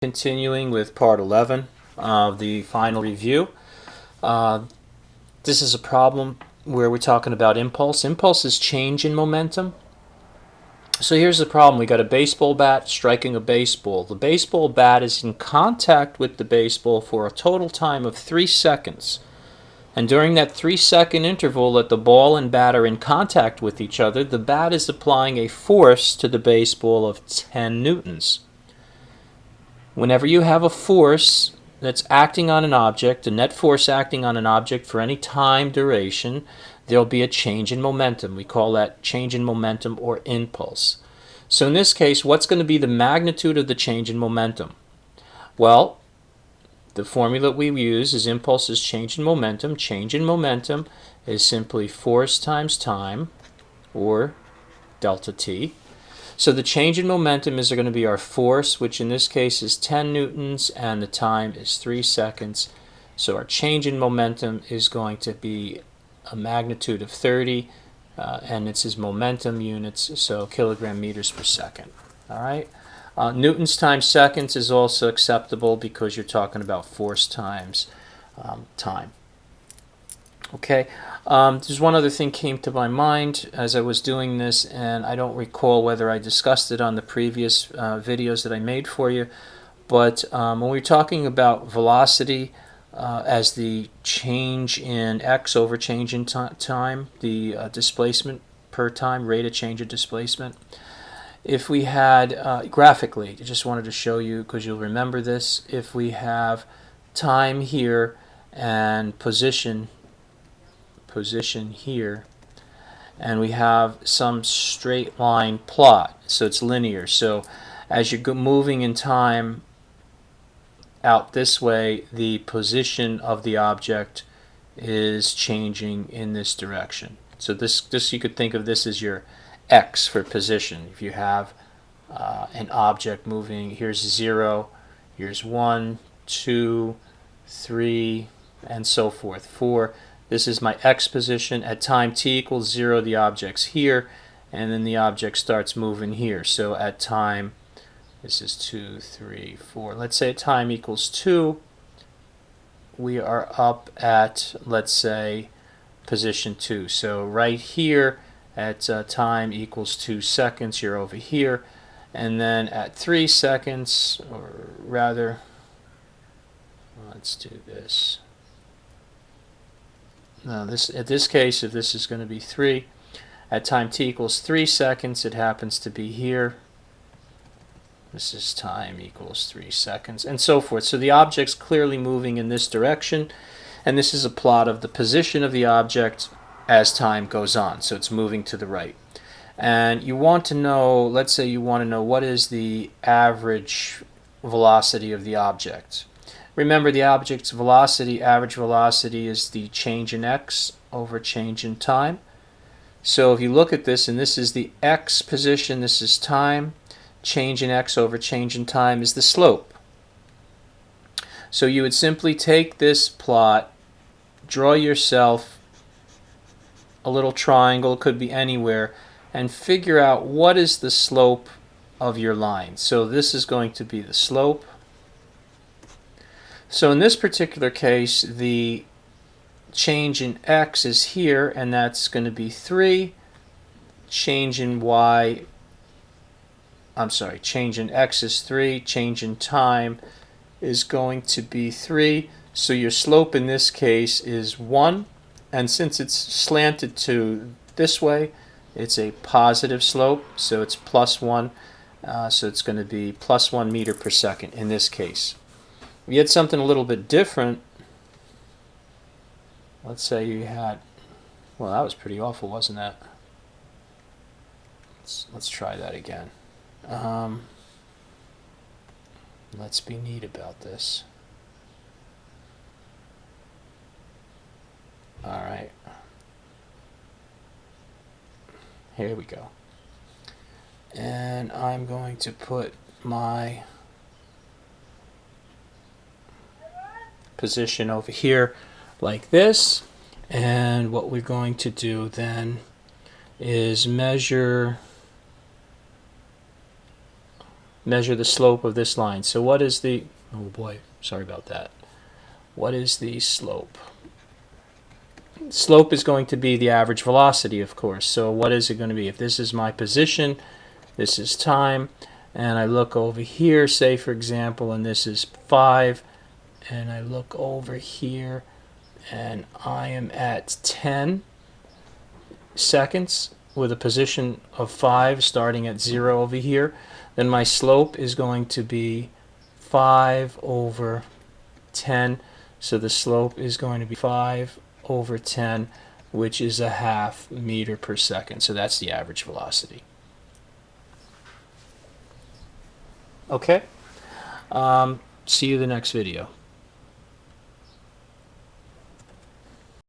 Continuing with part 11 of the final review. This is a problem where we're talking about impulse. Impulse is change in momentum. So here's the problem. We got a baseball bat striking a baseball. The baseball bat is in contact with the baseball for a total time of 3 seconds. And during that 3-second interval that the ball and bat are in contact with each other, the bat is applying a force to the baseball of 10 newtons. Whenever you have a force that's acting on an object, a net force acting on an object for any time duration, there'll be a change in momentum. We call that change in momentum or impulse. So in this case, what's going to be the magnitude of the change in momentum? Well, the formula we use is impulse is change in momentum. Change in momentum is simply force times time, or delta t. So the change in momentum is going to be our force, which in this case is 10 newtons, and the time is 3 seconds. So our change in momentum is going to be a magnitude of 30, and it's his momentum units, so kilogram meters per second. All right. Newtons times seconds is also acceptable because you're talking about force times time. Okay, there's one other thing came to my mind as I was doing this, and I don't recall whether I discussed it on the previous videos that I made for you, but when we're talking about velocity as the change in x over change in time, the displacement per time, rate of change of displacement, if we had, graphically, I just wanted to show you because you'll remember this, if we have time here and position here, and we have some straight line plot, so it's linear. So as you're moving in time out this way, the position of the object is changing in this direction. So this you could think of this as your x for position. If you have an object moving, here's 0, here's 1, 2, 3, and so forth, 4. This is my x position. At time t equals 0, the object's here, and then the object starts moving here. So at time, this is 2, 3, 4. Let's say at time equals 2, we are up at, let's say, position 2. So right here at time equals 2 seconds, you're over here. And then at 3 seconds, or rather, let's do this. Now at this case, if this is going to be 3, at time t equals 3 seconds, it happens to be here. This is time equals 3 seconds, and so forth. So the object's clearly moving in this direction, and this is a plot of the position of the object as time goes on. So it's moving to the right. And you want to know, let's say you want to know what is the average velocity of the object. Remember, the object's velocity, average velocity, is the change in x over change in time. So if you look at this, and this is the x position, this is time, change in x over change in time is the slope. So you would simply take this plot, draw yourself a little triangle, could be anywhere, and figure out what is the slope of your line. So this is going to be the slope. So in this particular case, the change in x is here, and that's going to be 3. Change in change in x is 3. Change in time is going to be 3. So your slope in this case is 1. And since it's slanted to this way, it's a positive slope, so it's +1. So it's going to be +1 meter per second in this case. If you had something a little bit different, let's say you had, well, that was pretty awful, wasn't that? Let's try that again. Let's be neat about this. All right. Here we go. And I'm going to put my position over here like this, and what we're going to do then is measure measure the slope of this line. So what is the, oh boy, sorry about that. What is the slope? Slope is going to be the average velocity, of course. So what is it going to be? If this is my position, this is time, and I look over here, say for example, and this is 5, and I look over here, and I am at 10 seconds with a position of 5 starting at 0 over here, then my slope is going to be 5 over 10. So the slope is going to be 5 over 10, which is a half meter per second. So that's the average velocity. Okay. See you in the next video.